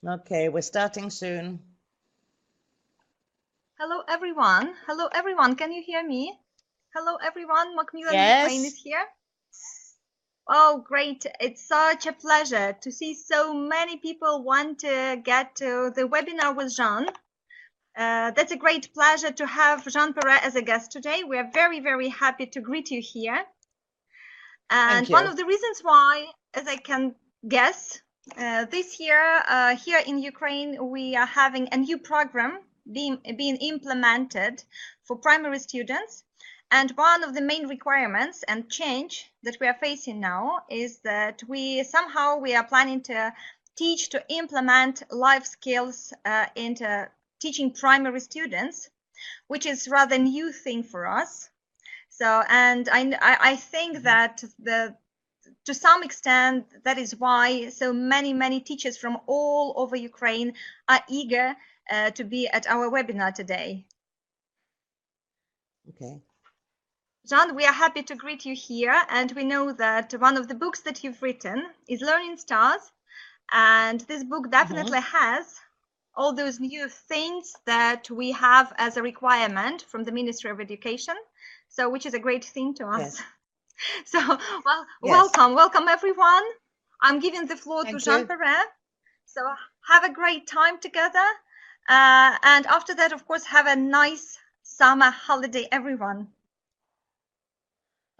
Okay, we're starting soon. Hello, everyone. Hello, everyone. Can you hear me? Hello, everyone. Macmillan, Ukraine is Yes, here. Oh, great. It's such a pleasure to see so many people want to get to the webinar with Jeanne. That's a great pleasure to have Jeanne Perrett as a guest today. We are very, very happy to greet you here. And thank one you. of the reasons why, as I can guess, this year here in Ukraine, we are having a new program being implemented for primary students. And one of the main requirements and change that we are facing now is that we are planning to teach to implement life skills into teaching primary students, which is rather new thing for us. So, and I think that to some extent, that is why so many teachers from all over Ukraine are eager to be at our webinar today. Okay. Jeanne, we are happy to greet you here, and we know that one of the books that you've written is Learning Stars, and this book definitely has all those new things that we have as a requirement from the Ministry of Education, so which is a great thing to us. Yes. So, well, Yes. welcome everyone. I'm giving the floor to Thank Jeanne you. Perrett. So have a great time together. And after that, of course, have a nice summer holiday, everyone.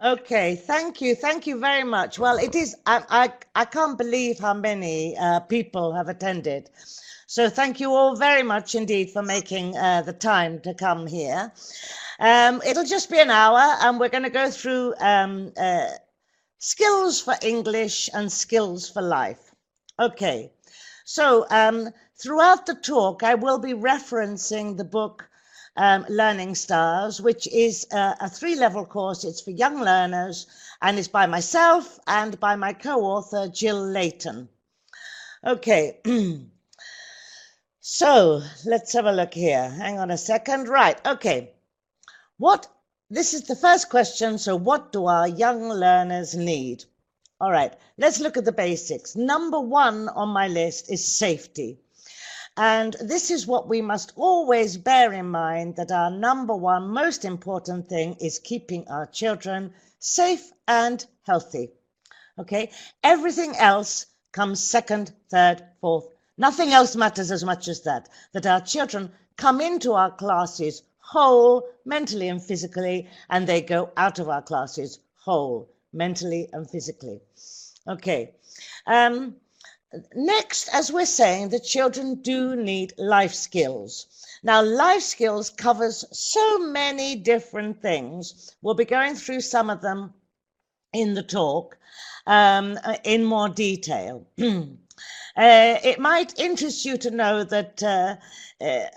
Okay, thank you. Thank you very much. Well, it is, I can't believe how many people have attended. So thank you all very much indeed for making the time to come here. It'll just be an hour and we're going to go through skills for English and skills for life. Okay, so throughout the talk, I will be referencing the book Learning Stars, which is a three-level course. It's for young learners and it's by myself and by my co-author, Jill Layton. Okay, so let's have a look here. Hang on a second. Right, okay. This is the first question. So what do our young learners need? All right, let's look at the basics. Number one on my list is safety. And this is what we must always bear in mind, that our number one most important thing is keeping our children safe and healthy. Okay, everything else comes second, third, fourth. Nothing else matters as much as that our children come into our classes whole, mentally and physically, and they go out of our classes whole, mentally and physically. Okay. Next, as we're saying, the children do need life skills. Now, life skills covers so many different things. We'll be going through some of them in the talk in more detail. It might interest you to know that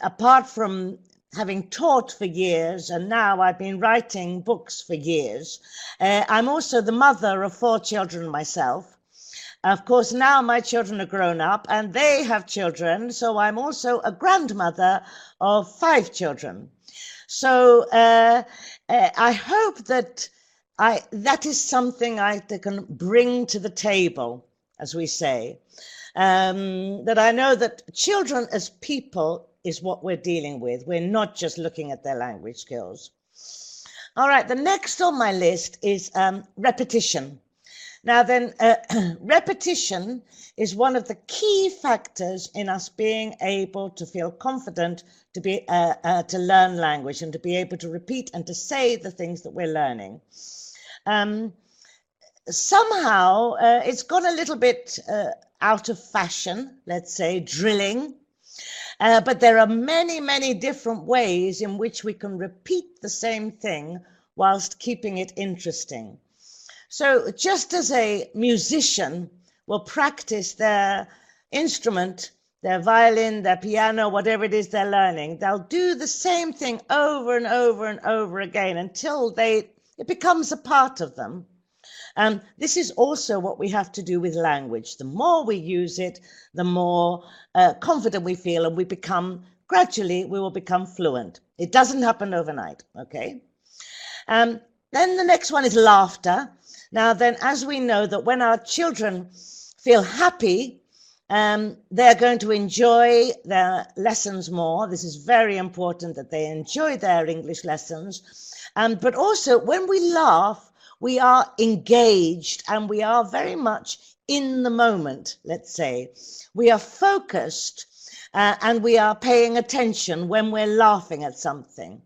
apart from having taught for years, and now I've been writing books for years, I'm also the mother of 4 children myself. Of course, now my children are grown up and they have children, so I'm also a grandmother of 5 children. So I hope that that is something I can bring to the table, as we say, that I know that children as people is what we're dealing with. We're not just looking at their language skills. All right, the next on my list is repetition. Now then, repetition is one of the key factors in us being able to feel confident to learn language and to be able to repeat and to say the things that we're learning. Somehow it's gone a little bit out of fashion, let's say, drilling. But there are many different ways in which we can repeat the same thing whilst keeping it interesting. So just as a musician will practice their instrument, their violin, their piano, whatever it is they're learning, they'll do the same thing over and over and over again until it becomes a part of them. This is also what we have to do with language. The more we use it, the more confident we feel, and gradually we will become fluent. It doesn't happen overnight, okay? Then the next one is laughter. Now then, as we know that when our children feel happy, They're going to enjoy their lessons more. This is very important that they enjoy their English lessons. But also, when we laugh, we are engaged and we are very much in the moment, let's say. We are focused and we are paying attention when we're laughing at something.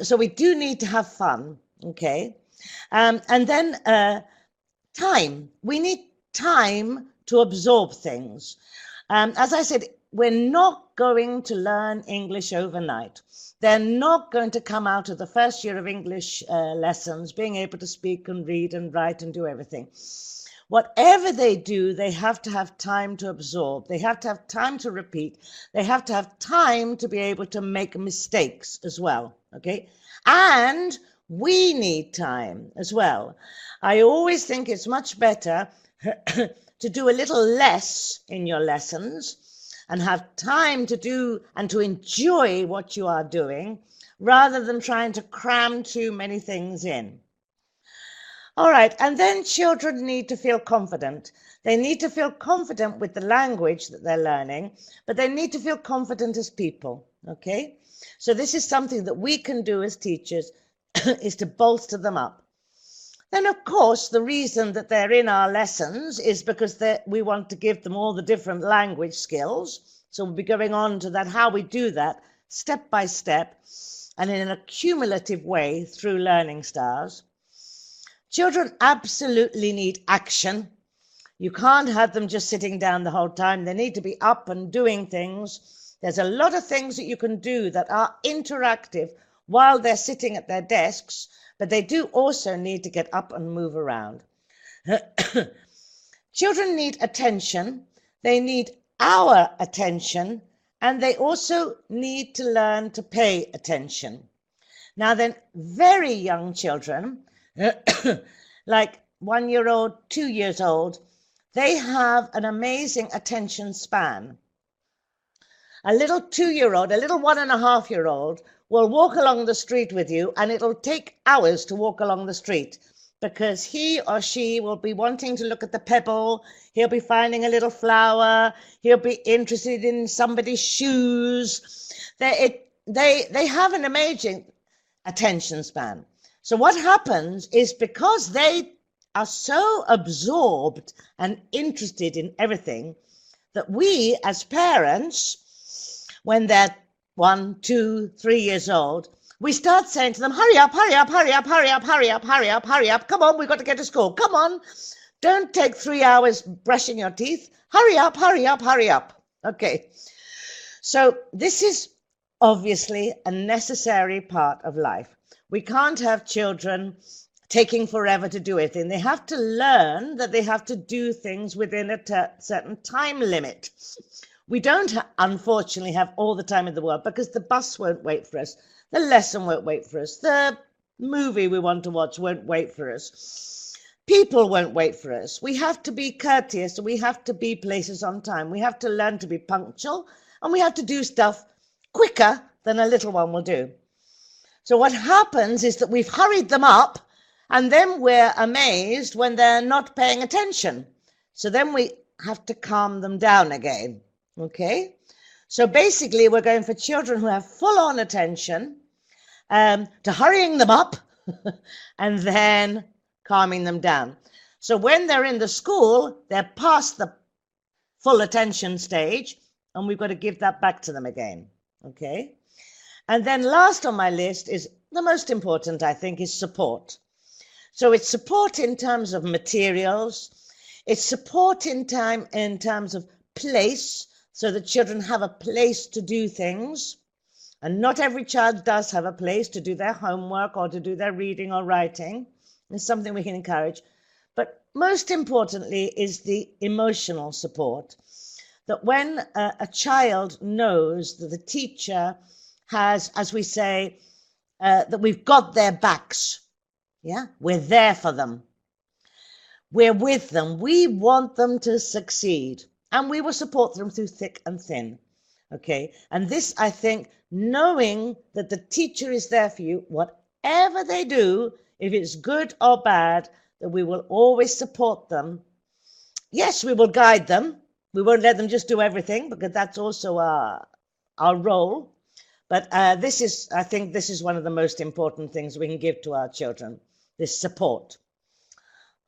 So we do need to have fun, okay? And then time. We need time to absorb things. As I said, we're not going to learn English overnight. They're not going to come out of the first year of English lessons being able to speak and read and write and do everything. Whatever they do, they have to have time to absorb. They have to have time to repeat. They have to have time to be able to make mistakes as well, okay? And we need time as well. I always think it's much better to do a little less in your lessons and have time to do and to enjoy what you are doing rather than trying to cram too many things in. All right, and then children need to feel confident. They need to feel confident with the language that they're learning, but they need to feel confident as people, okay? So this is something that we can do as teachers is to bolster them up. Then, of course, the reason that they're in our lessons is because we want to give them all the different language skills. So we'll be going on to that, how we do that step by step and in a cumulative way through Learning Stars. Children absolutely need action. You can't have them just sitting down the whole time. They need to be up and doing things. There's a lot of things that you can do that are interactive while they're sitting at their desks, but they do also need to get up and move around. Children need attention. They need our attention, and they also need to learn to pay attention. Now then, very young children, like 1 year old, 2 years old, they have an amazing attention span. A little 2-year-old, a little 1.5-year-old will walk along the street with you, and it'll take hours to walk along the street because he or she will be wanting to look at the pebble. He'll be finding a little flower. He'll be interested in somebody's shoes. They have an amazing attention span. So what happens is because they are so absorbed and interested in everything that we as parents, when they're 1, 2, 3 years old, we start saying to them, hurry up, hurry up, hurry up, hurry up, hurry up, hurry up, hurry up. Come on, we've got to get to school. Come on. Don't take 3 hours brushing your teeth. Hurry up, hurry up, hurry up. Okay. So this is obviously a necessary part of life. We can't have children taking forever to do anything. They have to learn that they have to do things within a certain time limit. We don't, unfortunately, have all the time in the world because the bus won't wait for us. The lesson won't wait for us. The movie we want to watch won't wait for us. People won't wait for us. We have to be courteous. We have to be places on time. We have to learn to be punctual, and we have to do stuff quicker than a little one will do. So what happens is that we've hurried them up, and then we're amazed when they're not paying attention. So then we have to calm them down again. Okay? So basically, we're going for children who have full-on attention, to hurrying them up and then calming them down. So when they're in the school, they're past the full attention stage, and we've got to give that back to them again. Okay? And then last on my list is the most important, I think, is support. So it's support in terms of materials. It's support in terms of place, so that children have a place to do things. And not every child does have a place to do their homework or to do their reading or writing. It's something we can encourage. But most importantly is the emotional support. That when a child knows that the teacher has, as we say, that we've got their backs. Yeah, we're there for them. We're with them. We want them to succeed. And we will support them through thick and thin. Okay. And this, I think, knowing that the teacher is there for you, whatever they do, if it's good or bad, that we will always support them. Yes, we will guide them. We won't let them just do everything, because that's also our role. But I think this is one of the most important things we can give to our children, this support.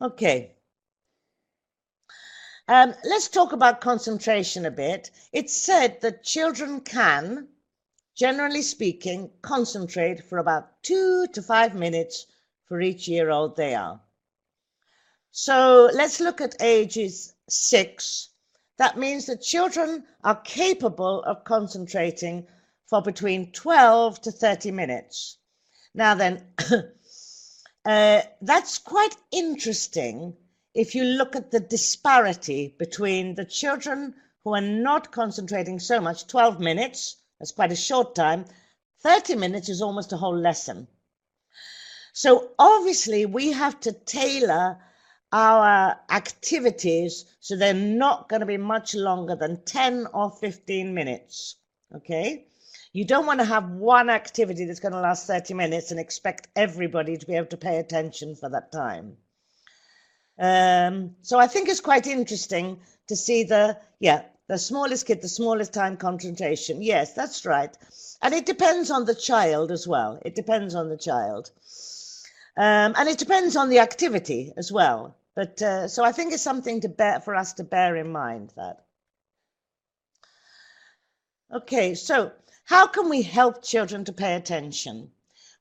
Okay. Let's talk about concentration a bit. It's said that children can, generally speaking, concentrate for about 2 to 5 minutes for each year-old they are. So let's look at ages 6. That means that children are capable of concentrating for between 12 to 30 minutes. Now then, that's quite interesting if you look at the disparity between the children who are not concentrating so much. 12 minutes, that's quite a short time. 30 minutes is almost a whole lesson. So obviously we have to tailor our activities so they're not going to be much longer than 10 or 15 minutes, okay? You don't want to have one activity that's going to last 30 minutes and expect everybody to be able to pay attention for that time. So I think it's quite interesting to see the smallest kid, the smallest time concentration. Yes, that's right. And it depends on the child as well. It depends on the child. And it depends on the activity as well. But so I think it's something for us to bear in mind that. Okay, so how can we help children to pay attention?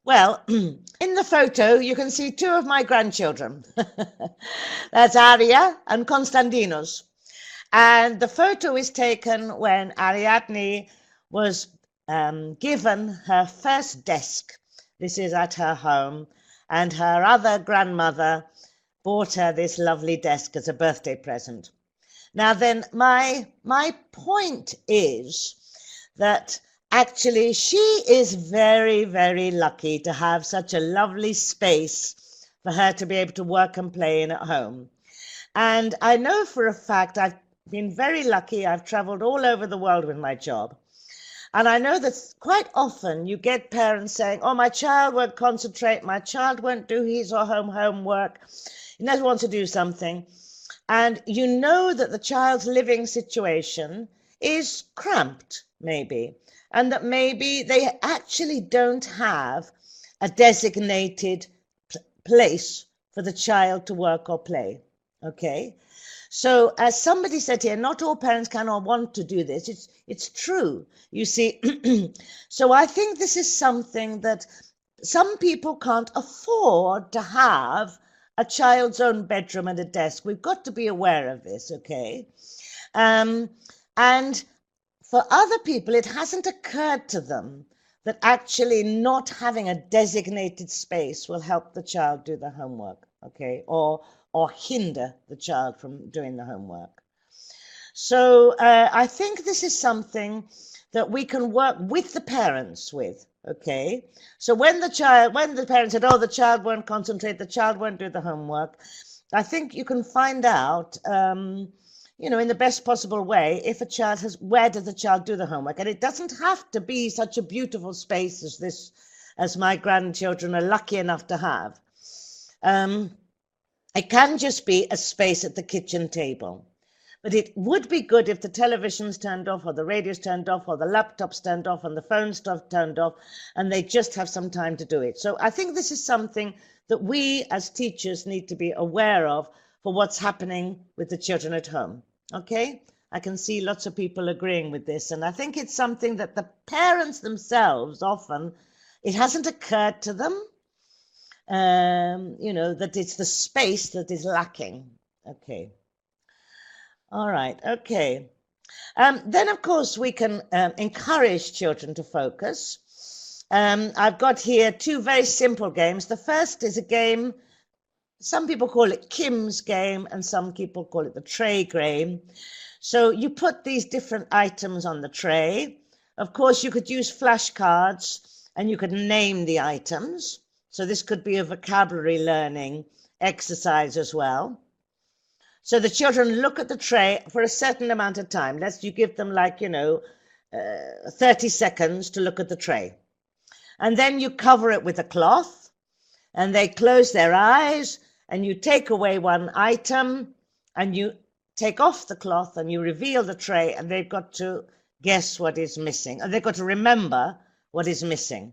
Well, in the photo, you can see 2 of my grandchildren. That's Aria and Konstantinos. And the photo is taken when Ariadne was given her first desk. This is at her home. And her other grandmother bought her this lovely desk as a birthday present. Now then, my point is that actually, she is very, very lucky to have such a lovely space for her to be able to work and play in at home. And I know for a fact I've been very lucky. I've traveled all over the world with my job. And I know that quite often you get parents saying, oh, my child won't concentrate, my child won't do his or her homework, he never wants to do something. And you know that the child's living situation is cramped, maybe. And that maybe they actually don't have a designated place for the child to work or play, okay? So as somebody said here, not all parents can or want to do this. It's true, you see. So I think this is something that some people can't afford to have a child's own bedroom and a desk. We've got to be aware of this, okay? And for other people, it hasn't occurred to them that actually not having a designated space will help the child do the homework, okay, or hinder the child from doing the homework. So I think this is something that we can work with the parents with, okay? So when the parents said, oh, the child won't concentrate, the child won't do the homework, I think you can find out, in the best possible way, if a child where does the child do the homework? And it doesn't have to be such a beautiful space as my grandchildren are lucky enough to have. It can just be a space at the kitchen table. But it would be good if the television's turned off, or the radio's turned off, or the laptop's turned off, and the phone's turned off, and they just have some time to do it. So I think this is something that we as teachers need to be aware of for what's happening with the children at home. Okay, I can see lots of people agreeing with this, and I think it's something that the parents themselves often, it hasn't occurred to them, that it's the space that is lacking. Okay, all right, okay. Then, of course, we can encourage children to focus. I've got here 2 very simple games. The first is a game, some people call it Kim's game, and some people call it the tray game. So you put these different items on the tray. Of course, you could use flashcards and you could name the items. So this could be a vocabulary learning exercise as well. So the children look at the tray for a certain amount of time. You give them 30 seconds to look at the tray. And then you cover it with a cloth and they close their eyes, and you take away one item and you take off the cloth and you reveal the tray, and they've got to guess what is missing, and they've got to remember what is missing.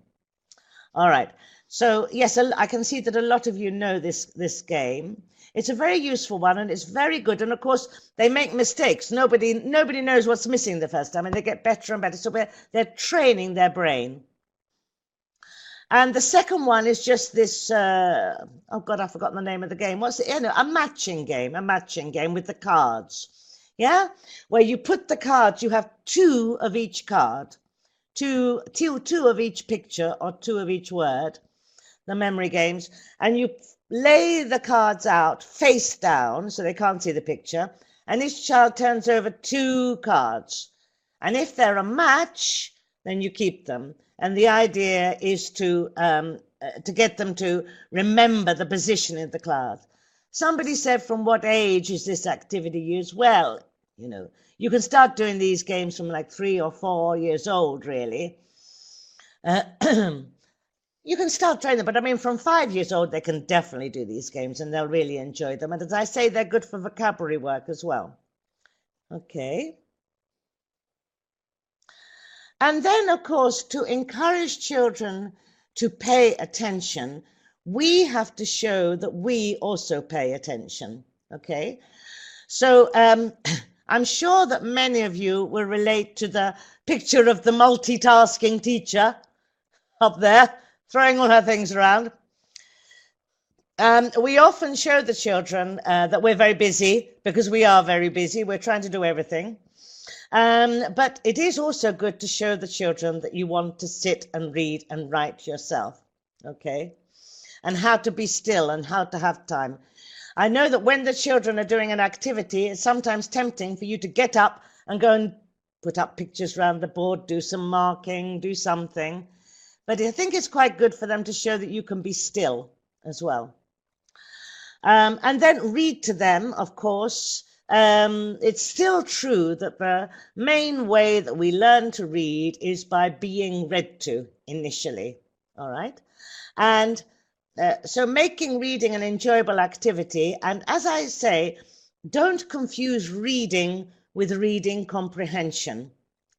All right. So yes, I can see that a lot of you know this game. It's a very useful one, and it's very good. And of course, they make mistakes. Nobody knows what's missing the first time, and they get better and better. So they're training their brain. And the second one is just this. Oh God, I've forgotten the name of the game. What's it? A matching game. A matching game with the cards. Yeah, where you put the cards. You have two of each card. Two of each picture or two of each word, the memory games, and you lay the cards out face down so they can't see the picture, and each child turns over two cards, and if they're a match, then you keep them. And the idea is to get them to remember the position in the card. Somebody said, from what age is this activity used? Well, you know, you can start doing these games from like 3 or 4 years old, really. You can start training them, but I mean, from 5 years old, they can definitely do these games and they'll really enjoy them. And as I say, they're good for vocabulary work as well. Okay. And then, of course, to encourage children to pay attention, we have to show that we also pay attention. Okay. So, I'm sure that many of you will relate to the picture of the multitasking teacher up there, throwing all her things around. We often show the children that we're very busy, because we are very busy. We're trying to do everything. But it is also good to show the children that you want to sit and read and write yourself, okay? And how to be still and how to have time. I know that when the children are doing an activity, it's sometimes tempting for you to get up and go and put up pictures around the board, do some marking, do something. But I think it's quite good for them to show that you can be still as well. And then read to them, of course. It's still true that the main way that we learn to read is by being read to initially, all right? And so making reading an enjoyable activity, and as I say, don't confuse reading with reading comprehension,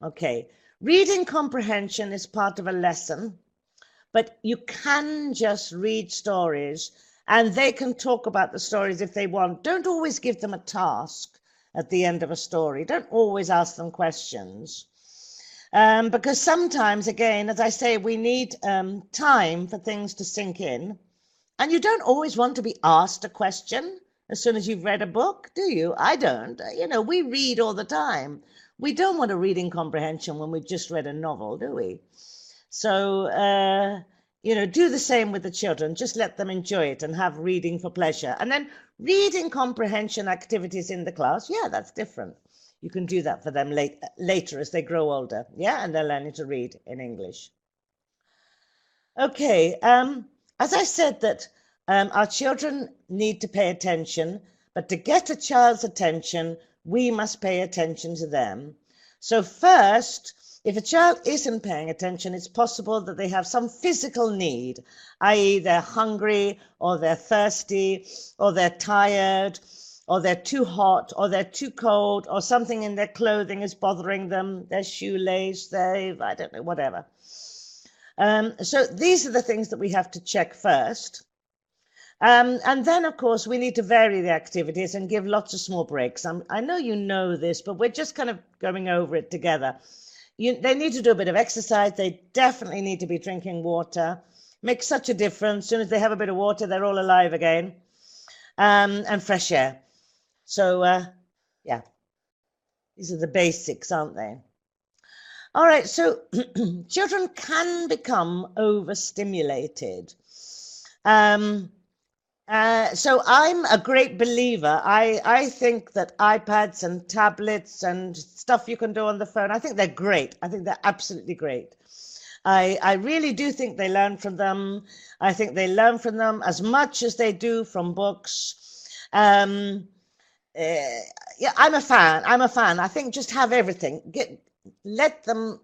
okay? Reading comprehension is part of a lesson, but you can just read stories and they can talk about the stories if they want. Don't always give them a task at the end of a story. Don't always ask them questions. Because sometimes, again, as I say, we need time for things to sink in. And you don't always want to be asked a question as soon as you've read a book, do you? I don't. You know, we read all the time. We don't want a reading comprehension when we've just read a novel, do we? So, you know, do the same with the children. Just let them enjoy it and have reading for pleasure. And then reading comprehension activities in the class, yeah, that's different. You can do that for them later as they grow older, yeah, and they're learning to read in English. Okay, as I said that our children need to pay attention, but to get a child's attention, we must pay attention to them. So first, if a child isn't paying attention, it's possible that they have some physical need, i.e. they're hungry, or they're thirsty, or they're tired, or they're too hot, or they're too cold, or something in their clothing is bothering them, their shoelace, I don't know, whatever. So these are the things that we have to check first. And then, of course, we need to vary the activities and give lots of small breaks. I know you know this, but we're just kind of going over it together. They need to do a bit of exercise. They definitely need to be drinking water. Makes such a difference. As soon as they have a bit of water, they're all alive again. And fresh air. So, yeah, these are the basics, aren't they? All right, so children can become overstimulated. So I'm a great believer. I think that iPads and tablets and stuff you can do on the phone, I think they're great. I think they're absolutely great. I really do think they learn from them. I think they learn from them as much as they do from books. Yeah, I'm a fan. I think just have everything. Let them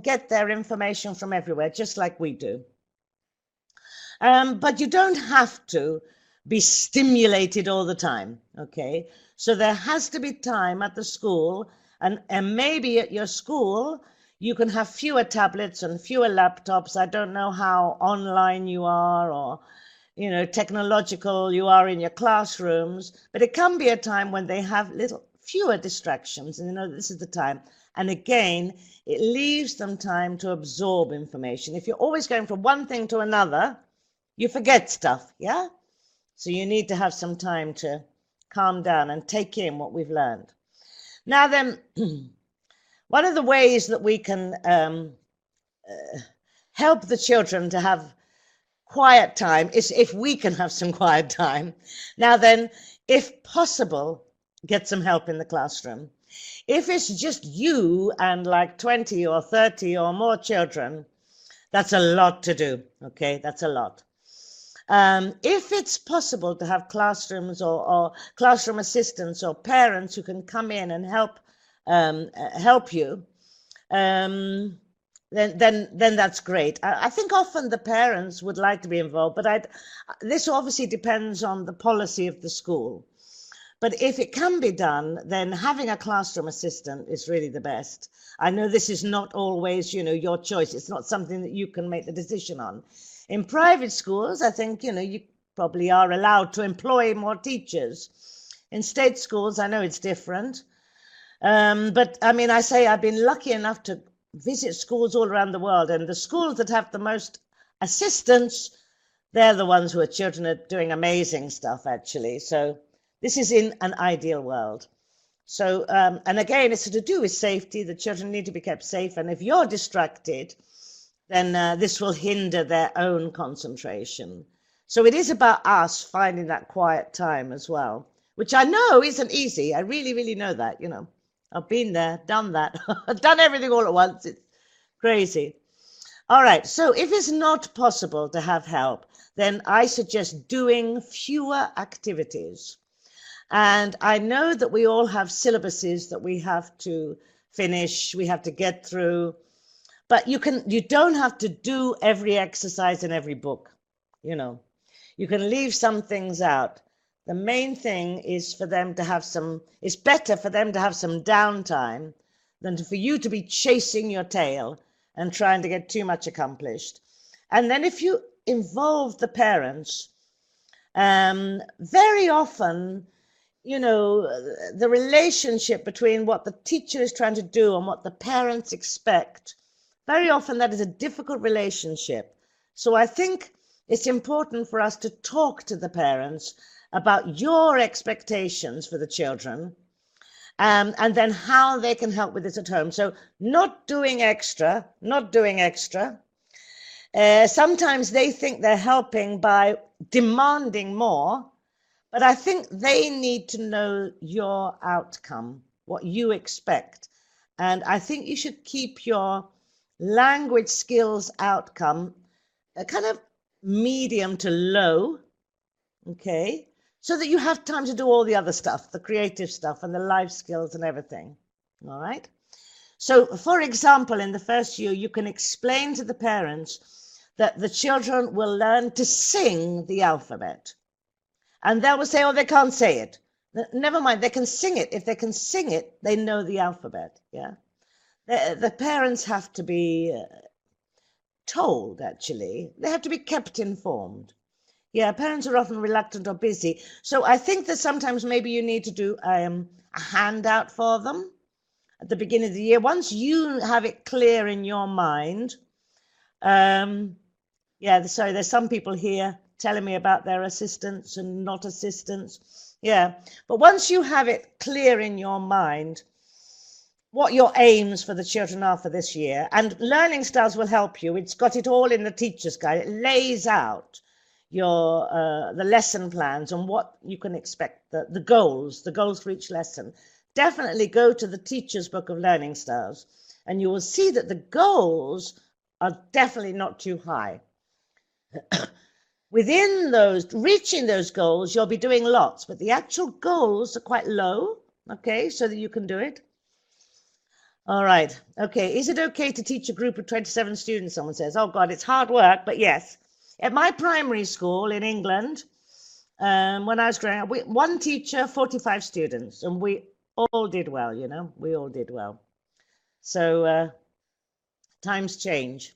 get their information from everywhere, just like we do. But you don't have to be stimulated all the time, okay? So there has to be time at the school, and maybe at your school, you can have fewer tablets and fewer laptops. I don't know how online you are or, technological you are in your classrooms, but it can be a time when they have fewer distractions, and this is the time. And again, it leaves them time to absorb information. If you're always going from one thing to another, you forget stuff, yeah? So you need to have some time to calm down and take in what we've learned. Now then, one of the ways that we can help the children to have quiet time is if we can have some quiet time. Now then, if possible, get some help in the classroom. If it's just you and like 20 or 30 or more children, that's a lot to do, okay? That's a lot. If it's possible to have classrooms or classroom assistants or parents who can come in and help you, then that's great. I think often the parents would like to be involved, but this obviously depends on the policy of the school. But if it can be done, then having a classroom assistant is really the best. I know this is not always, your choice. It's not something that you can make the decision on. In private schools, I think, you probably are allowed to employ more teachers. In state schools, I know it's different. But I mean, I've been lucky enough to visit schools all around the world, and the schools that have the most assistants, they're the ones where children are doing amazing stuff, actually. So this is in an ideal world. So, and again, it's to do with safety. The children need to be kept safe. And if you're distracted, then this will hinder their own concentration. So it is about us finding that quiet time as well, which I know isn't easy. I really, really know that, I've been there, done that. I've done everything all at once. It's crazy. All right. So if it's not possible to have help, then I suggest doing fewer activities. And I know that we all have syllabuses that we have to finish, we have to get through. But you don't have to do every exercise in every book, You can leave some things out. The main thing is for them to have it's better for them to have some downtime than for you to be chasing your tail and trying to get too much accomplished. And then if you involve the parents, very often, the relationship between what the teacher is trying to do and what the parents expect, very often that is a difficult relationship. So I think it's important for us to talk to the parents about your expectations for the children, and then how they can help with this at home. So not doing extra. Sometimes they think they're helping by demanding more, but I think they need to know your outcome, what you expect. And I think you should keep your language skills outcome a kind of medium to low, okay, so that you have time to do all the other stuff, the creative stuff and the life skills and everything, all right? So, for example, in the first year, you can explain to the parents that the children will learn to sing the alphabet. And they will say, oh, they can't say it. Never mind, they can sing it. If they can sing it, they know the alphabet, yeah? The parents have to be told, actually. They have to be kept informed. Yeah, parents are often reluctant or busy. So I think that sometimes maybe you need to do a handout for them at the beginning of the year. Once you have it clear in your mind, there's some people here telling me about their assistants and not assistants. Yeah, but once you have it clear in your mind what your aims for the children are for this year, and Learning Styles will help you. It's got it all in the teacher's guide. It lays out the lesson plans and what you can expect, the goals for each lesson. Definitely go to the teacher's book of Learning Styles, and you will see that the goals are definitely not too high. Within reaching those goals, you'll be doing lots, but the actual goals are quite low, okay, so that you can do it. All right, okay, is it okay to teach a group of 27 students, someone says? Oh God, it's hard work, but yes. At my primary school in England, When I was growing up, one teacher, 45 students, and we all did well, you know, we all did well. So times change.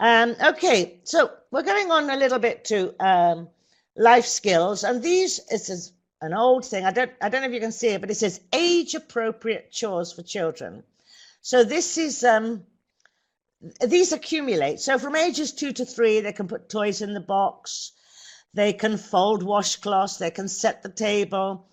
Okay, so we're going on a little bit to life skills, and this is an old thing. I don't know if you can see it, but it says age-appropriate chores for children. So this is these accumulate. So from ages 2 to 3, they can put toys in the box. They can fold washcloths, they can set the table.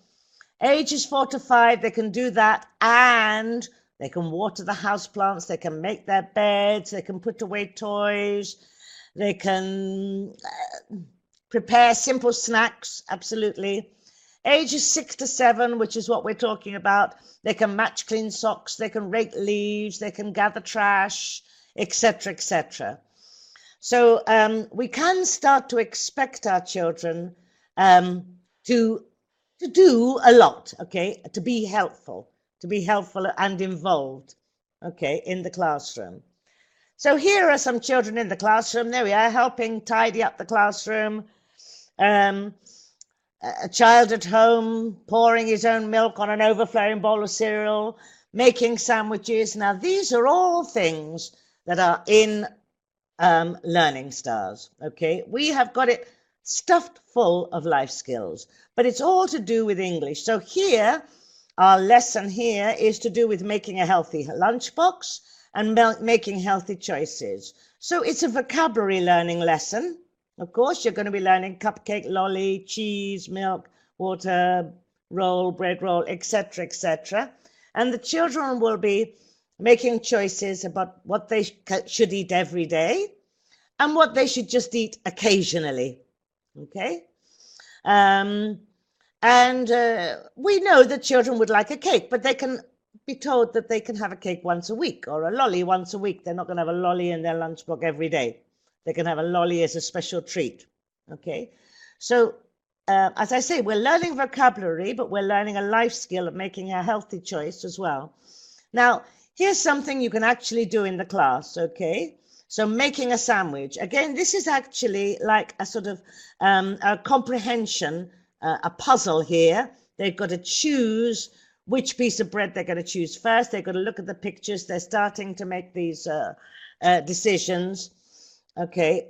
Ages 4 to 5, they can do that, and they can water the houseplants, they can make their beds, they can put away toys, they can prepare simple snacks, absolutely. Ages 6 to 7, which is what we're talking about, they can match clean socks, they can rake leaves, they can gather trash, etc., etc. So we can start to expect our children to do a lot, okay, to be helpful and involved, okay, in the classroom. So here are some children in the classroom. There we are, helping tidy up the classroom. A child at home pouring his own milk on an overflowing bowl of cereal, making sandwiches. Now, these are all things that are in Learning Stars, okay? We have got it stuffed full of life skills, but it's all to do with English. So here, our lesson here is to do with making a healthy lunchbox and making healthy choices. So it's a vocabulary learning lesson. Of course, you're going to be learning cupcake, lolly, cheese, milk, water, roll, bread roll, etc., etc. And the children will be making choices about what they should eat every day and what they should just eat occasionally, okay? And we know that children would like a cake, but they can be told that they can have a cake once a week or a lolly once a week. They're not going to have a lolly in their lunchbox every day. They can have a lolly as a special treat, okay? So as I say, we're learning vocabulary, but we're learning a life skill of making a healthy choice as well. Now, here's something you can actually do in the class, okay? So making a sandwich. Again, this is actually like a sort of a comprehension, a puzzle here. They've got to choose which piece of bread they're going to choose first. They've got to look at the pictures. They're starting to make these decisions, okay?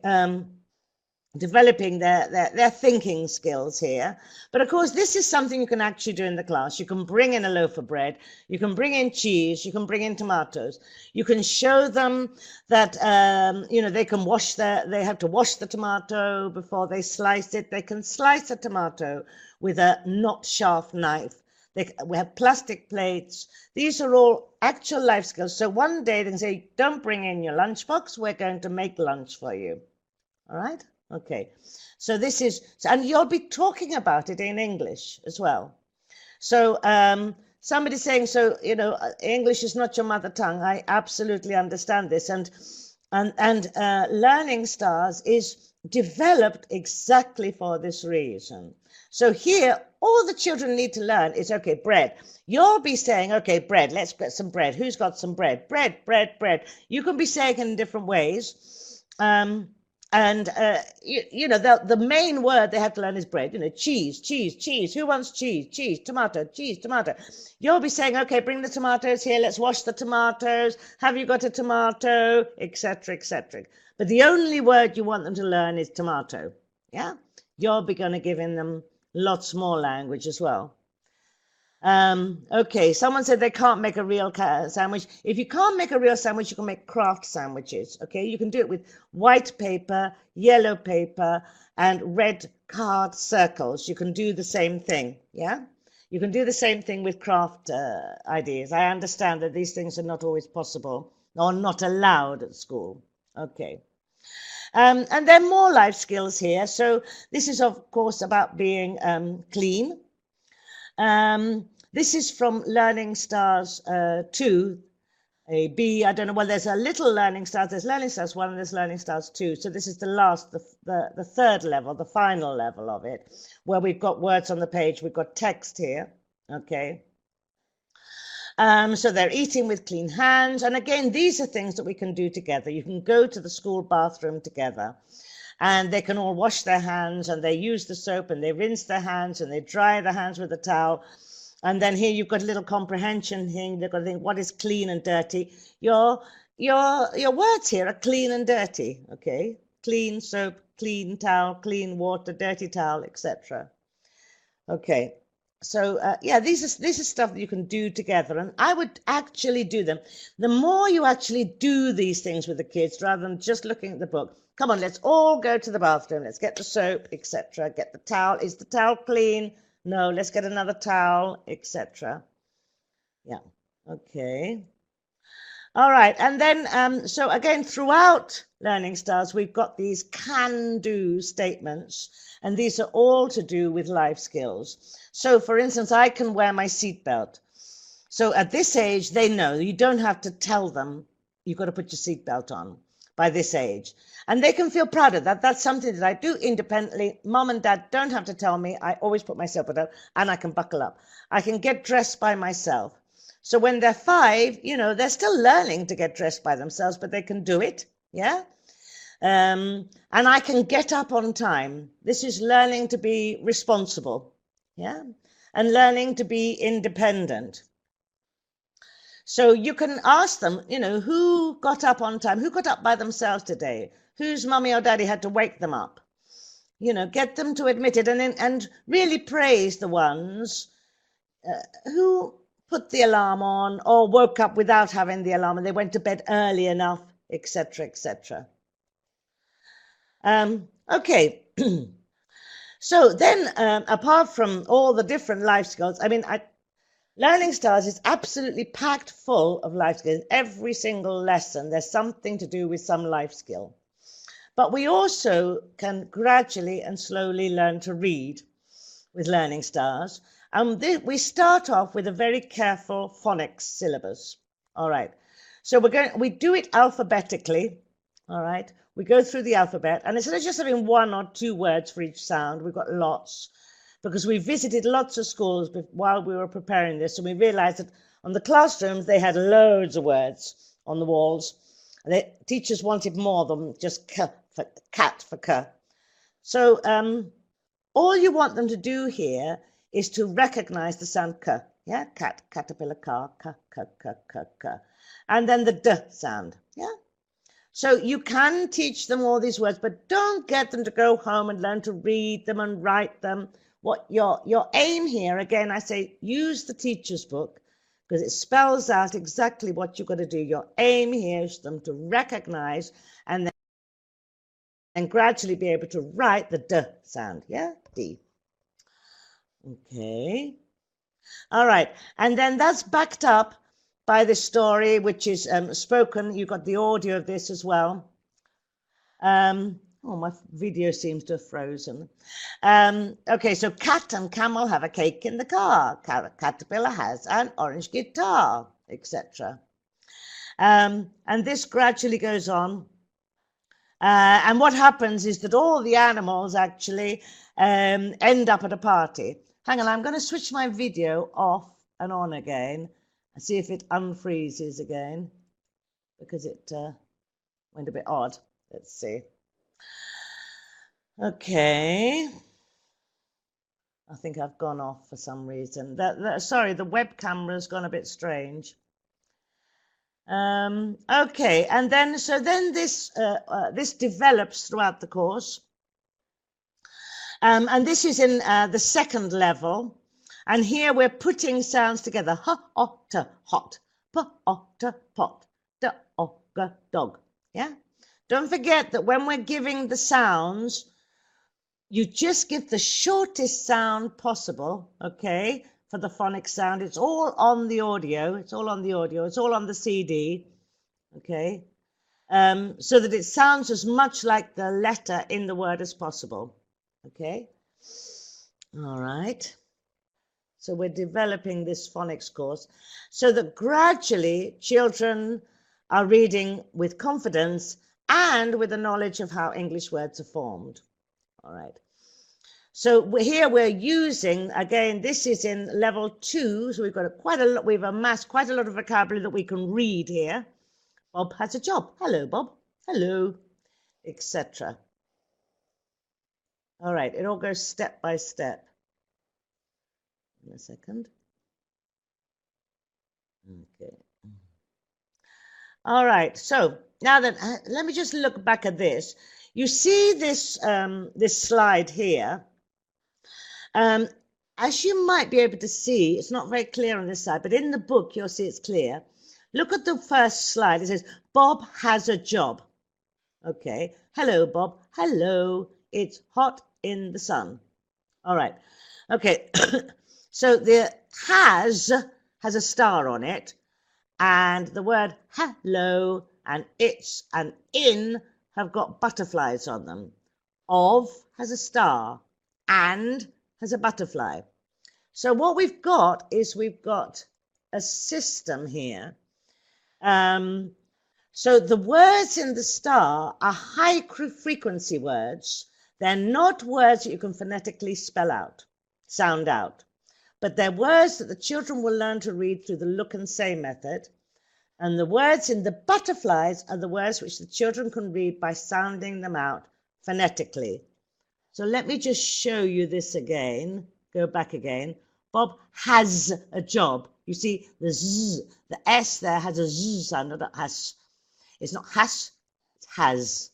Developing their thinking skills here. But of course, this is something you can actually do in the class. You can bring in a loaf of bread, you can bring in cheese, you can bring in tomatoes. You can show them that, you know, they have to wash the tomato before they slice it. They can slice a tomato with a not sharp knife. We have plastic plates. These are all actual life skills. So one day they can say, don't bring in your lunchbox, we're going to make lunch for you. All right? Okay, so this is, and you'll be talking about it in English as well. So somebody's saying, so, you know, English is not your mother tongue. I absolutely understand this. And Learning Stars is developed exactly for this reason. So here, all the children need to learn is, okay, bread. You'll be saying, okay, bread, let's get some bread. Who's got some bread? Bread, bread, bread. You can be saying it in different ways. You know, the main word they have to learn is bread. You know, cheese, cheese, cheese. Who wants cheese? Cheese, tomato, cheese, tomato. You'll be saying, okay, bring the tomatoes here. Let's wash the tomatoes. Have you got a tomato? Etc., etc. But the only word you want them to learn is tomato. Yeah? You'll be going to give them lots more language as well. Okay, someone said they can't make a real sandwich. If you can't make a real sandwich, you can make craft sandwiches, okay? You can do it with white paper, yellow paper, and red card circles. You can do the same thing, yeah? You can do the same thing with craft ideas. I understand that these things are not always possible or not allowed at school, okay? And there are more life skills here. So this is, of course, about being clean. This is from Learning Stars 2, a B. I don't know, well, there's a little Learning Stars. There's Learning Stars 1 and there's Learning Stars 2. So this is the last, the third level, the final level of it, where we've got words on the page. We've got text here, okay? So they're eating with clean hands. And again, these are things that we can do together. You can go to the school bathroom together. and they can all wash their hands, and they use the soap, and they rinse their hands, and they dry their hands with a towel. And then here you've got a little comprehension thing. They've got to think, what is clean and dirty? Your words here are clean and dirty, okay? Clean soap, clean towel, clean water, dirty towel, etc. Okay, so yeah, these are stuff that you can do together, and I would actually do them. The more you actually do these things with the kids, rather than just looking at the book. Come on, let's all go to the bathroom. Let's get the soap, etc. Get the towel. Is the towel clean? No, let's get another towel, etc. Yeah, okay. All right, and then, so again, throughout Learning Styles, we've got these can-do statements, and these are all to do with life skills. So, for instance, I can wear my seatbelt. So at this age, they know. You don't have to tell them you've got to put your seatbelt on by this age. And they can feel proud of that. That's something that I do independently. Mom and Dad don't have to tell me. I always put my seatbelt on, and I can buckle up. I can get dressed by myself. So when they're 5, you know, they're still learning to get dressed by themselves, but they can do it, yeah? And I can get up on time. This is learning to be responsible, yeah? And learning to be independent. So you can ask them, you know, who got up on time? Who got up by themselves today? Whose mummy or daddy had to wake them up? You know, get them to admit it, and really praise the ones who put the alarm on or woke up without having the alarm, and they went to bed early enough, etc., etc. Okay. So then, apart from all the different life skills, I mean, Learning Styles is absolutely packed full of life skills. Every single lesson, there's something to do with some life skill. But we also can gradually and slowly learn to read with Learning Styles. We start off with a very careful phonics syllabus. All right. So we do it alphabetically. All right. We go through the alphabet, and instead of just having 1 or 2 words for each sound, we've got lots, because we visited lots of schools while we were preparing this, and we realized that on the classrooms, they had loads of words on the walls. The teachers wanted more than just cat for k. So all you want them to do here is to recognize the sound k, yeah? Cat, caterpillar, car, k, k, k, k, k. And then the d sound, yeah? So you can teach them all these words, but don't get them to go home and learn to read them and write them. What your aim here, again, I say, use the teacher's book, because it spells out exactly what you've got to do. Your aim here is for them to recognize and then gradually be able to write the d sound, yeah? D. Okay. All right. And then that's backed up by the story, which is spoken. You've got the audio of this as well. Oh, my video seems to have frozen. Okay, so cat and camel have a cake in the car. Caterpillar has an orange guitar, etc. And this gradually goes on. And what happens is that all the animals actually end up at a party. Hang on, I'm going to switch my video off and on again and see if it unfreezes again, because it went a bit odd. Let's see. Okay. I think I've gone off for some reason. Sorry, the web camera's gone a bit strange. Okay, and then this develops throughout the course. And this is in the second level. And here we're putting sounds together. Hot, hot, pot, pot, dog. Yeah? Don't forget that when we're giving the sounds, you just give the shortest sound possible, okay, for the phonics sound. It's all on the audio. It's all on the audio. It's all on the CD, okay, so that it sounds as much like the letter in the word as possible, okay? All right. So we're developing this phonics course so that gradually children are reading with confidence and with a knowledge of how English words are formed. All right. So here we're using, again, this is in level 2. So we've got we've amassed quite a lot of vocabulary that we can read here. Bob has a job. Hello, Bob. Hello, etc. All right, it all goes step by step. In a second. Okay. All right, so now then, let me just look back at this. You see this, this slide here. As you might be able to see, it's not very clear on this side, but in the book, you'll see it's clear. Look at the first slide. It says, Bob has a job. Okay. Hello, Bob. Hello. It's hot in the sun. All right. Okay. So the has a star on it, and the word hello and it's and in have got butterflies on them. Of has a star and has a butterfly. So what we've got is we've got a system here. So the words in the star are high frequency words. They're not words that you can phonetically spell out, sound out, but they're words that the children will learn to read through the look and say method. And the words in the butterflies are the words which the children can read by sounding them out phonetically. So let me just show you this again. Go back again. Bob has a job. You see the Z, the S there has a Z sound, not a has. It's not has, it's has.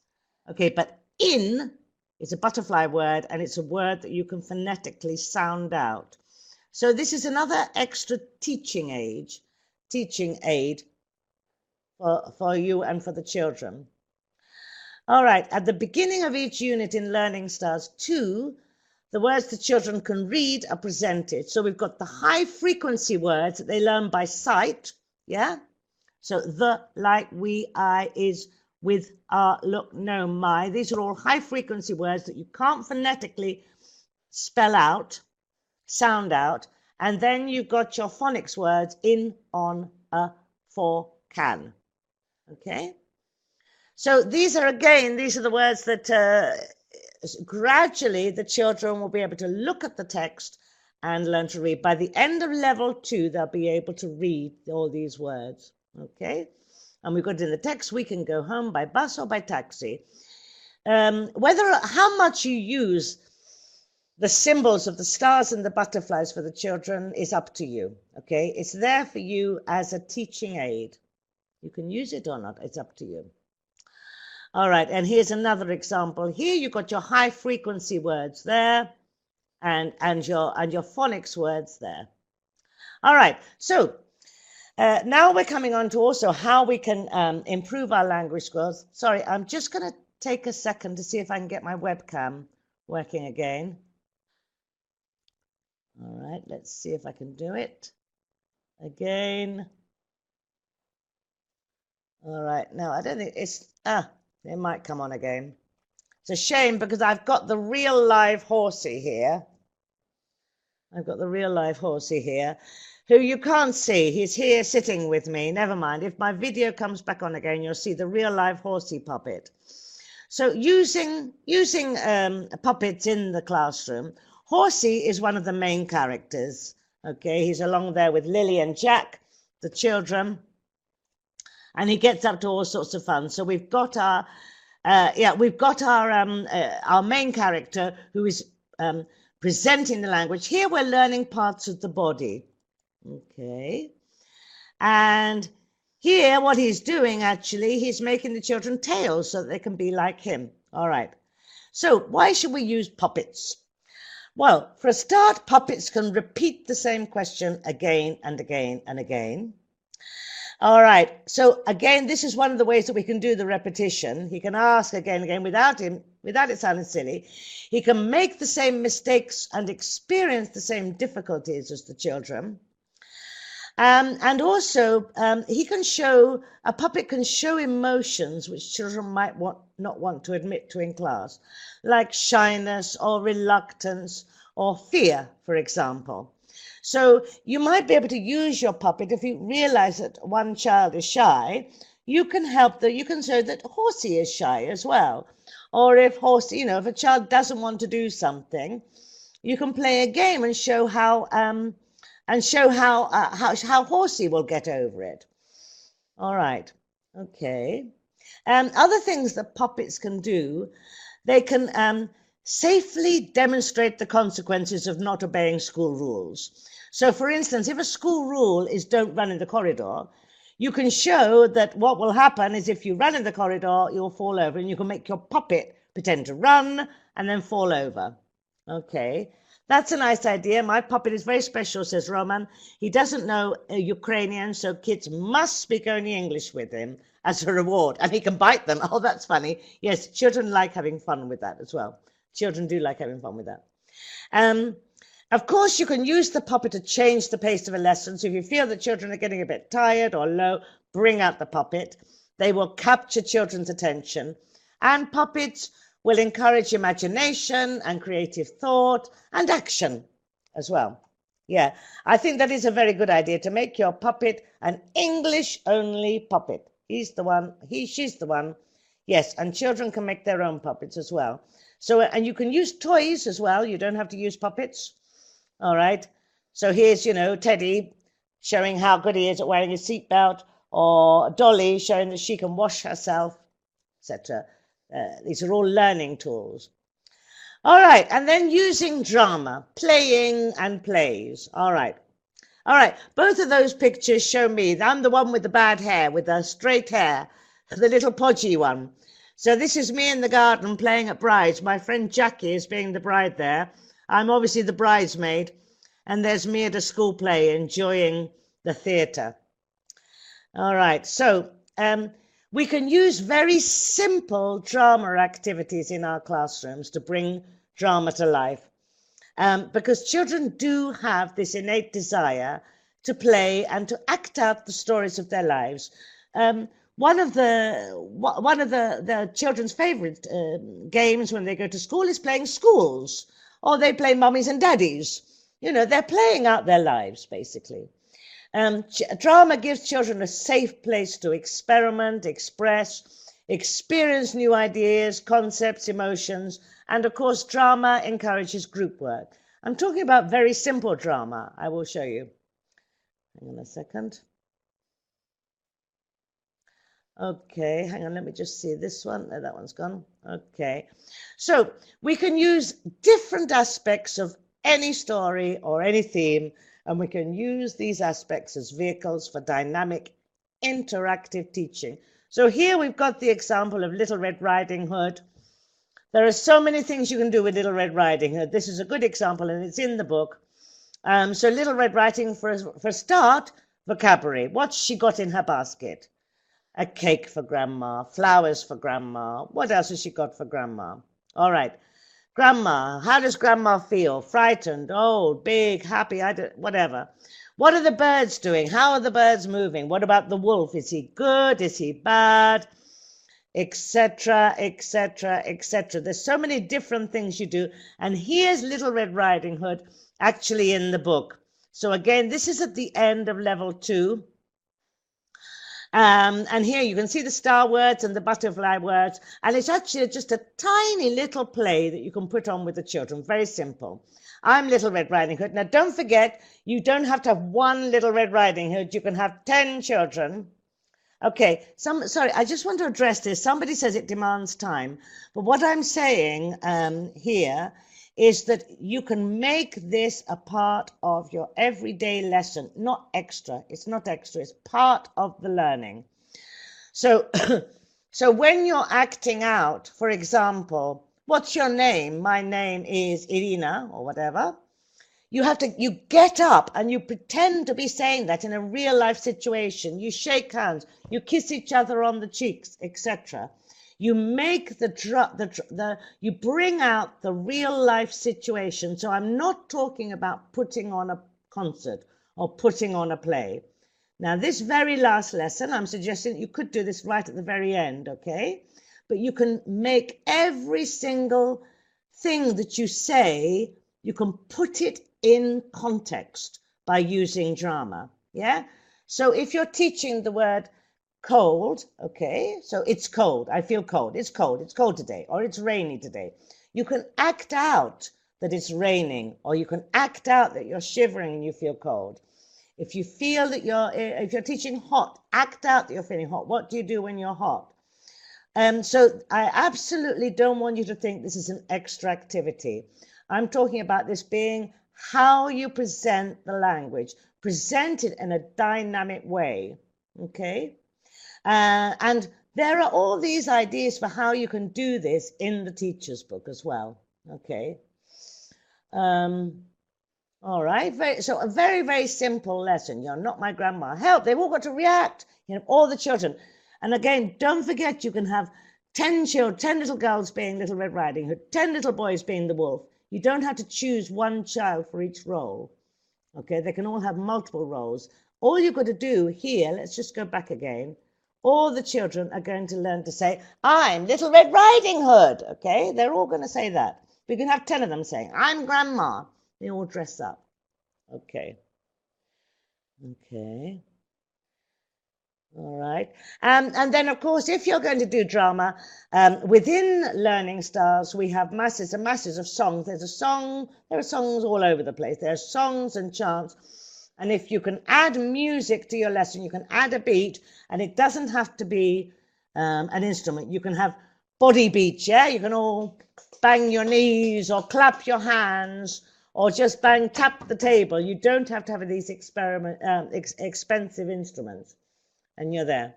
Okay, but in is a butterfly word, and it's a word that you can phonetically sound out. So this is another extra teaching aid for you and for the children. All right, at the beginning of each unit in Learning Stars 2, the words the children can read are presented. So we've got the high frequency words that they learn by sight, yeah? So the, like, we, I, is, with, are, look, no, my. These are all high frequency words that you can't phonetically spell out, sound out. And then you've got your phonics words in, on, for, can. Okay? So these are the words that gradually the children will be able to look at the text and learn to read. By the end of level 2, they'll be able to read all these words. Okay? And we've got it in the text, we can go home by bus or by taxi. How much you use the symbols of the stars and the butterflies for the children is up to you. Okay? It's there for you as a teaching aid. You can use it or not, it's up to you. All right, and here's another example. Here you've got your high frequency words there and your phonics words there. All right, so now we're coming on to also how we can improve our language skills. Sorry, I'm just going to take a second to see if I can get my webcam working again. All right, let's see if I can do it again. All right, no, I don't think it's, it might come on again. It's a shame because I've got the real live Horsey here. I've got the real live Horsey here, who you can't see. He's here sitting with me. Never mind. If my video comes back on again, you'll see the real live Horsey puppet. So using puppets in the classroom, Horsey is one of the main characters. Okay, he's along there with Lily and Jack, the children. And he gets up to all sorts of fun. So we've got our main character who is presenting the language. Here we're learning parts of the body. Okay. And here what he's doing, actually, he's making the children tails so that they can be like him. All right. So why should we use puppets? Well, for a start, puppets can repeat the same question again and again and again. All right, so again, this is one of the ways that we can do the repetition. He can ask again and again without it sounding silly. He can make the same mistakes and experience the same difficulties as the children. And also, a puppet can show emotions which children might not want to admit to in class, like shyness or reluctance or fear, for example. So you might be able to use your puppet if you realize that one child is shy. You can show that Horsey is shy as well. Or if Horsey, if a child doesn't want to do something, you can play a game and show how Horsey will get over it. All right, okay. Other things that puppets can do, they can Safely demonstrate the consequences of not obeying school rules. So, for instance, if a school rule is don't run in the corridor, you can show that what will happen is if you run in the corridor, you'll fall over, and you can make your puppet pretend to run and then fall over. Okay, that's a nice idea. My puppet is very special, says Roman. He doesn't know Ukrainian, so kids must speak only English with him as a reward, and he can bite them. Oh, that's funny. Yes, children like having fun with that as well. Children do like having fun with that. Of course, you can use the puppet to change the pace of a lesson. So if you feel that children are getting a bit tired or low, bring out the puppet. They will capture children's attention. And puppets will encourage imagination and creative thought and action as well. Yeah, I think that is a very good idea, to make your puppet an English-only puppet. He's the one, she's the one. Yes, and children can make their own puppets as well. So, and you can use toys as well. You don't have to use puppets. All right. So here's, Teddy showing how good he is at wearing his seatbelt, or Dolly showing that she can wash herself, etc. These are all learning tools. All right. And then using drama, playing and plays. All right. All right. Both of those pictures show me. I'm the one with the bad hair, with the straight hair, the little podgy one. So this is me in the garden playing at brides. My friend Jackie is being the bride there. I'm obviously the bridesmaid. And there's me at a school play enjoying the theatre. All right. So we can use very simple drama activities in our classrooms to bring drama to life. Because children do have this innate desire to play and to act out the stories of their lives. One of the children's favorite games when they go to school is playing schools, or they play mummies and daddies. They're playing out their lives, basically. Drama gives children a safe place to experiment, express, experience new ideas, concepts, emotions, and of course, drama encourages group work. I'm talking about very simple drama. I will show you. Hang on a second. Okay, hang on, let me just see this one. No, that one's gone. Okay, so we can use different aspects of any story or any theme, and we can use these aspects as vehicles for dynamic, interactive teaching. So here we've got the example of Little Red Riding Hood. There are so many things you can do with Little Red Riding Hood. This is a good example, and it's in the book. So Little Red Riding, for a start, vocabulary. What's she got in her basket? A cake for Grandma, flowers for Grandma. What else has she got for Grandma? All right. Grandma, how does Grandma feel? Frightened, old, big, happy, whatever. What are the birds doing? How are the birds moving? What about the wolf? Is he good? Is he bad? Etc., etc., etc. There's so many different things you do. And here's Little Red Riding Hood actually in the book. So again, this is at the end of level 2. And here you can see the star words and the butterfly words. And it's actually just a tiny little play that you can put on with the children. Very simple. I'm Little Red Riding Hood. Now, don't forget, you don't have to have one Little Red Riding Hood. You can have 10 children. Okay, sorry, I just want to address this. Somebody says it demands time. But what I'm saying here is that you can make this a part of your everyday lesson, not extra. It's not extra, it's part of the learning. So, so when you're acting out, for example, what's your name? My name is Irina, or whatever. You get up and you pretend to be saying that in a real life situation. You shake hands, you kiss each other on the cheeks, etc. You make you bring out the real life situation. So I'm not talking about putting on a concert or putting on a play. Now, this very last lesson, I'm suggesting you could do this right at the very end, okay? But you can make every single thing that you say, you can put it in context by using drama, yeah? So if you're teaching the word cold, okay, so it's cold, I feel cold, it's cold today, or it's rainy today. You can act out that it's raining, or you can act out that you're shivering and you feel cold. If you feel that if you're teaching hot, act out that you're feeling hot. What do you do when you're hot? So I absolutely don't want you to think this is an extra activity. I'm talking about this being how you present the language, present it in a dynamic way, okay? And there are all these ideas for how you can do this in the teacher's book as well, okay? All right, so a very, very simple lesson. You're not my grandma. Help, they've all got to react, all the children. And again, don't forget you can have 10 children, 10 little girls being Little Red Riding Hood, 10 little boys being the wolf. You don't have to choose one child for each role, okay? They can all have multiple roles. All you've got to do here, let's just go back again. All the children are going to learn to say, I'm Little Red Riding Hood, okay? They're all going to say that. We can have 10 of them saying, I'm Grandma. They all dress up. Okay. Okay. All right. And then, of course, if you're going to do drama, within learning styles, we have masses and masses of songs. There are songs all over the place. There are songs and chants. And if you can add music to your lesson, you can add a beat, and it doesn't have to be an instrument. You can have body beats, yeah? You can all bang your knees or clap your hands or just tap the table. You don't have to have these expensive instruments. And you're there.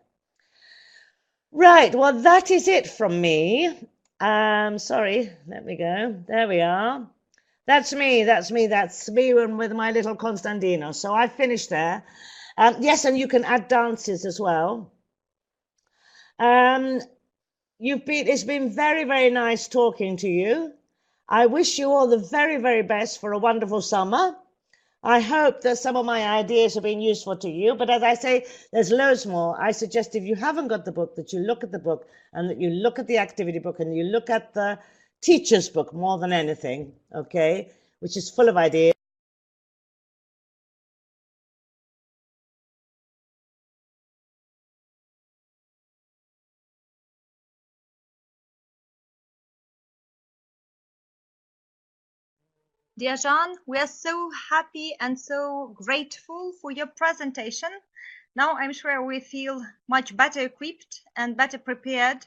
Right, well, that is it from me. Sorry, let me go. There we are. That's me with my little Constantino. So I finished there. Yes, and you can add dances as well. It's been very, very nice talking to you. I wish you all the very, very best for a wonderful summer. I hope that some of my ideas have been useful to you, but as I say, there's loads more. I suggest if you haven't got the book, that you look at the book and that you look at the activity book and you look at the teacher's book more than anything, okay, which is full of ideas. Dear Jeanne, we are so happy and so grateful for your presentation. Now I'm sure we feel much better equipped and better prepared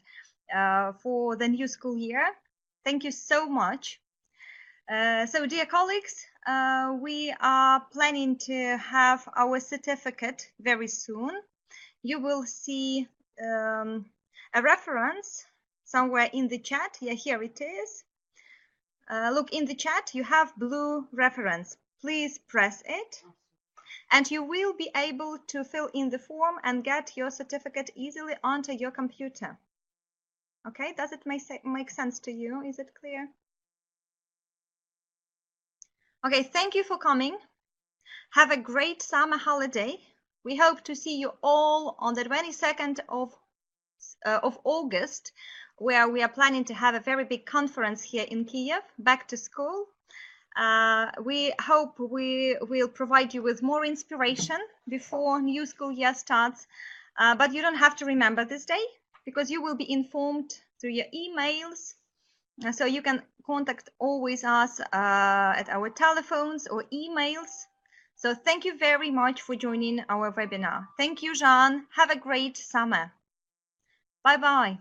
for the new school year. Thank you so much. So dear colleagues, we are planning to have our certificate very soon. You will see a reference somewhere in the chat. Yeah, here it is. Look in the chat, you have blue reference. Please press it and you will be able to fill in the form and get your certificate easily onto your computer. Okay, does it make sense to you? Is it clear? Okay, thank you for coming. Have a great summer holiday. We hope to see you all on the 22nd of August, where we are planning to have a very big conference here in Kiev, back to school. We hope we will provide you with more inspiration before new school year starts, but you don't have to remember this day because you will be informed through your emails. So you can contact always us at our telephones or emails. So thank you very much for joining our webinar. Thank you, Jeanne. Have a great summer. Bye-bye.